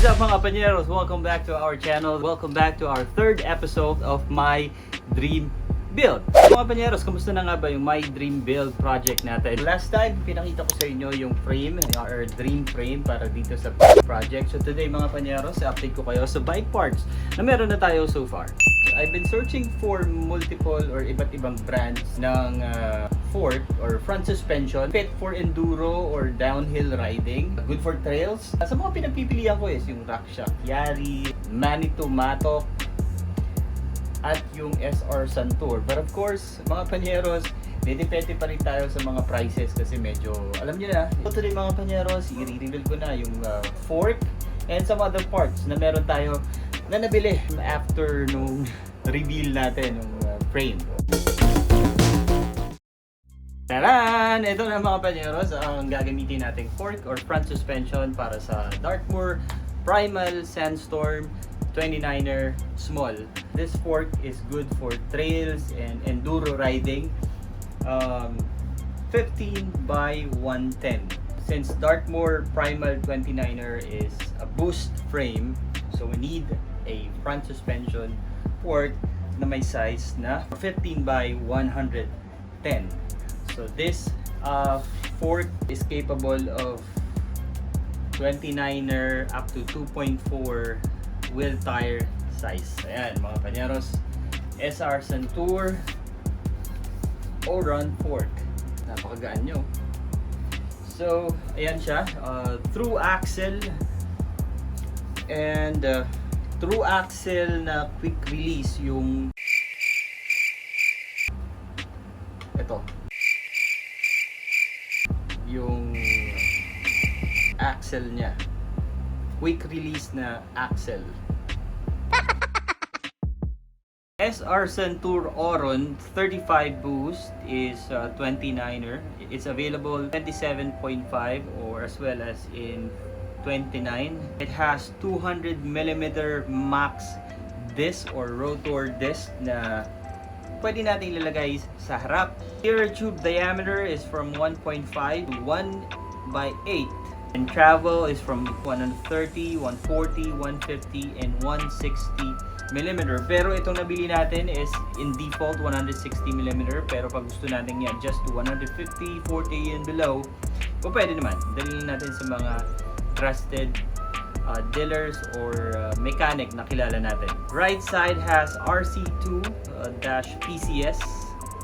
What's up mga Pañeros? Welcome back to our channel. Welcome back to our third episode of My Dream Build. Mga Pañeros, kamusta na nga ba yung My Dream Build project natin? Last time, pinakita ko sa inyo yung frame, our dream frame para dito sa project. So today mga Pañeros, update ko kayo sa bike parts na meron na tayo so far. I've been searching for multiple or iba't ibang brands ng fork or front suspension fit for enduro or downhill riding, good for trails. Sa mga pinagpipilian ko is yung Raksha, Yari, Manito Matok, at yung SR Santur. But of course, mga Pañeros, depende pa rin tayo sa mga prices kasi medyo, alam niyo na. So today mga Pañeros, i-reveal ko na yung fork and some other parts na meron tayo na nabili after nung reveal natin ng frame. Taran! Ito na mga Pañeros ang gagamitin nating fork or front suspension para sa Dartmoor Primal Sandstorm 29er small. This fork is good for trails and enduro riding. 15 by 110. Since Dartmoor Primal 29er is a boost frame, so we need a front suspension fork na may size na 15 by 110. So this fork is capable of 29er up to 2.4 wheel tire size. Ayan mga Pañeros, SR Santur Oron fork. Napakagaan nyo. So ayan siya, through axle and through axle na quick release yung ito. Yung axle niya. Quick release na axle. SR Santur Oron 35 boost is 29er. It's available 27.5 or as well as in 29. It has 200mm max disc or rotor disc na pwede natin ilalagay sa harap. Rear tube diameter is from 1.5 to 1 by 8. And travel is from 130, 140, 150, and 160mm. Pero itong nabili natin is in default 160mm. Pero pag gusto natin i-adjust to 150, 40, and below, pwede naman. Dalhin natin sa mga trusted dealers or mechanic na kilala natin. Right side has RC2-PCS,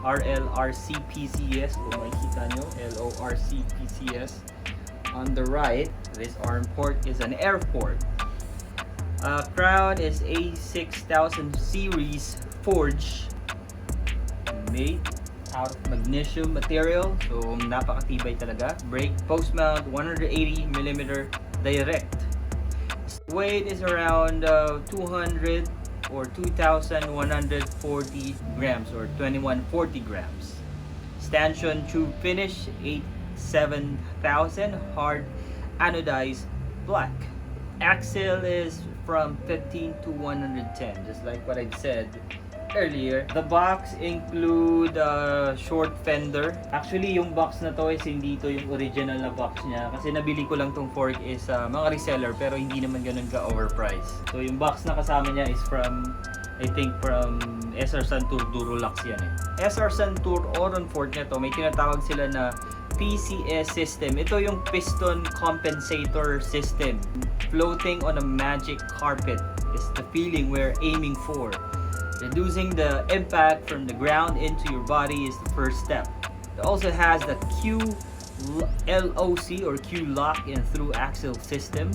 RLRC-PCS, kung makikita nyo, LORC-PCS. On the right, this arm port is an air port. Crown is A6000 series forge, made out of magnesium material, so napakatibay talaga. Brake post mount 180mm direct. Weight is around 200 or 2140 grams or 2140 grams. Stanchion tube finish 87000 hard anodized black. Axle is from 15 to 110, just like what I said earlier. The box include short fender. Actually, yung box na to is hindi to yung original na box niya kasi nabili ko lang tong fork is mga reseller pero hindi naman ganun ka overpriced. So yung box na kasama niya is from, I think from SR Santur Durolux yan eh. SR Santur Oron fork na to, may tinatawag sila na PCS system. Ito yung piston compensator system. Floating on a magic carpet is the feeling we're aiming for. Reducing the impact from the ground into your body is the first step. It also has the QLOC or Q lock and through axle system.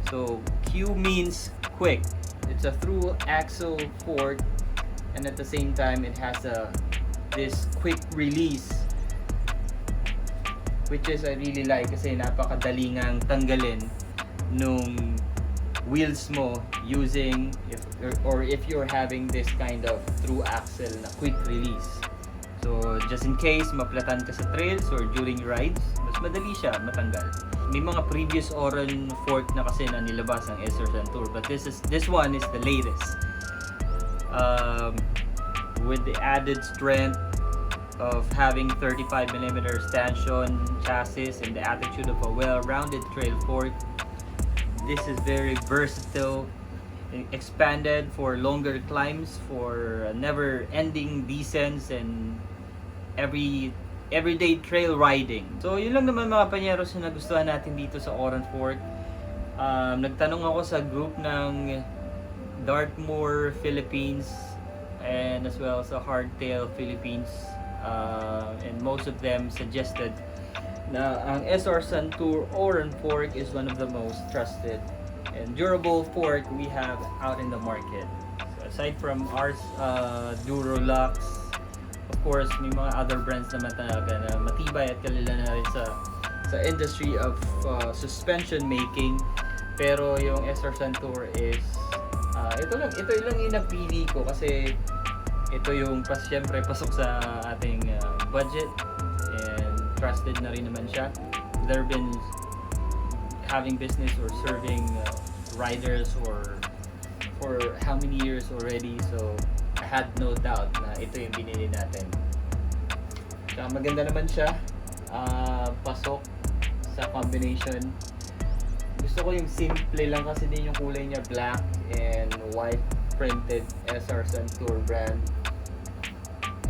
So Q means quick. It's a through axle fork, and at the same time it has this quick release, which is I really like kasi napakadali ngang tanggalin nung wheels mo using if you're having this kind of through axle na quick release. So just in case maplatan ka sa trails or during rides, mas madali siya matanggal. May mga previous Oron fork na kasi na nilabas ng SR Santur, but this one is the latest. With the added strength of having 35mm stanchion chassis and the attitude of a well-rounded trail fork, this is very versatile, expanded for longer climbs, for never-ending descents and everyday trail riding. So yun lang naman mga panyeros na nagustuhan natin dito sa Oran Fork. Nagtanong ako sa group ng Dartmoor Philippines and as well sa Hardtail Philippines, and most of them suggested na ang SR Santur Oran Fork is one of the most trusted and durable fork we have out in the market. So aside from ours, Duro Lux, of course may mga other brands naman talaga na matibay at kalala na rin sa industry of suspension making. Pero yung SR Santur is ito lang yung napili ko kasi ito yung siyempre pasok sa ating budget and trusted na rin naman siya. They've been having business or serving riders or for how many years already, so I had no doubt na ito yung binili natin. Kaya maganda naman siya, pasok sa combination. Gusto ko yung simple lang kasi din yung kulay niya, black and white printed SR Santur brand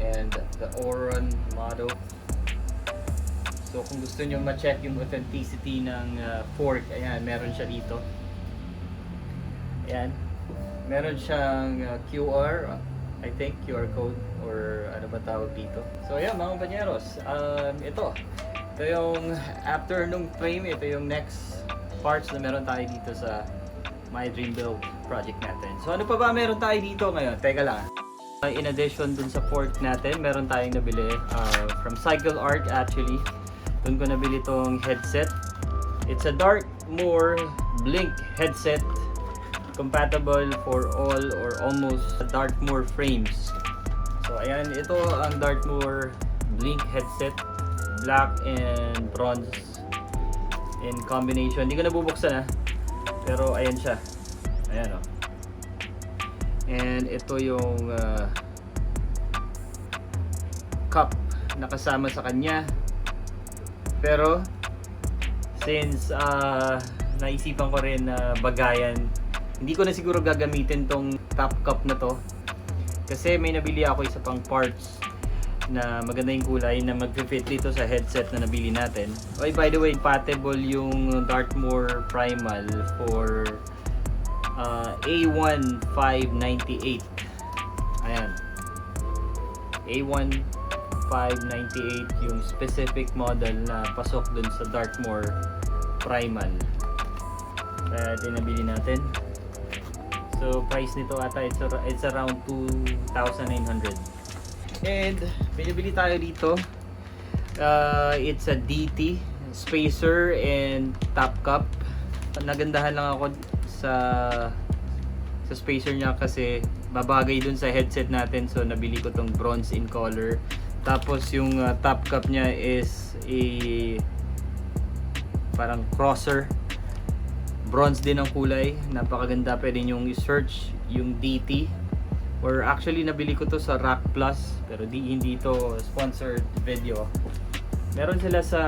and the Oran motto. So kung gusto nyo ma-check yung authenticity ng fork, ayan, meron siya dito. Ayan. Meron siyang QR, I think, QR code or ano ba tawag dito. So ayan mga panyeros, ito yung after nung frame, ito yung next parts na meron tayo dito sa My Dream Build project natin. So ano pa ba meron tayo dito ngayon? Teka lang. In addition dun sa fork natin, meron tayong nabili from Cycle Art actually. Doon ko nabili tong headset. It's a Dartmoor Blink headset, compatible for all or almost Dartmoor frames. So ayan, ito ang Dartmoor Blink headset, black and bronze in combination. Hindi ko nabubuksan pero ayan siya. Ayan and ito yung cup na kasama sa kanya. Pero since naisipan ko rin na bagayan, hindi ko na siguro gagamitin tong top cup na to kasi may nabili ako isa pang parts na maganda yung kulay na mag-fit dito sa headset na nabili natin. Oh, by the way, compatible yung Dartmoor Primal for A1598. Ayan, A1598 yung specific model na pasok dun sa Dartmoor Primal. Kaya ito nabili natin. So price nito ata it's around 2,900. And binibili tayo dito. It's a DT spacer and top cup. Nagandahan lang ako sa spacer niya kasi babagay dun sa headset natin, so nabili ko tong bronze in color. Tapos yung top cup niya is a parang crosser, bronze din ang kulay, napakaganda. Pwede nyo i-search yung DT, or actually nabili ko to sa Rock Plus pero hindi to sponsored video. Meron sila sa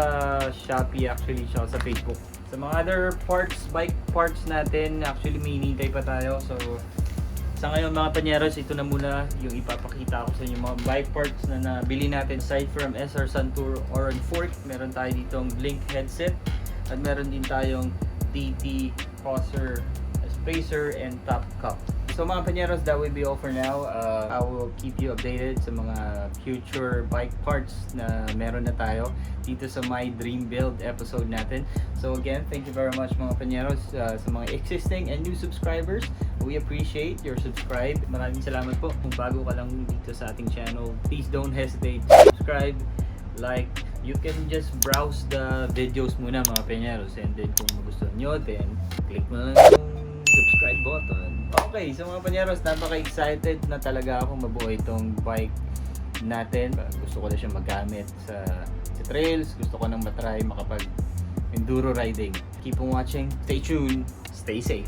Shopee actually, siya sa Facebook. Sa mga other parts, bike parts natin, actually may hinihintay pa tayo. So sa ngayon mga panyeros, ito na muna yung ipapakita ko sa inyo mga bike parts na nabili natin. Aside from SR Santur Oran Fork, meron tayo ditong Blink headset at meron din tayong DT crosser, spacer and top cup. So mga panyeros, that will be all for now. I will keep you updated sa mga future bike parts na meron na tayo dito sa My Dream Build episode natin. So again, thank you very much mga panyeros, sa mga existing and new subscribers. We appreciate your subscribe. Maraming salamat po. Kung bago ka lang dito sa ating channel, please don't hesitate to subscribe, like. You can just browse the videos muna mga panyeros, and then kung magustuhan nyo, then click mo lang yung subscribe button. Okay, so mga panyeros, napaka-excited na talaga ako mabuo itong bike natin. Gusto ko na siya magamit sa trails. Gusto ko nang matry makapag enduro riding. Keep on watching, stay tuned, stay safe.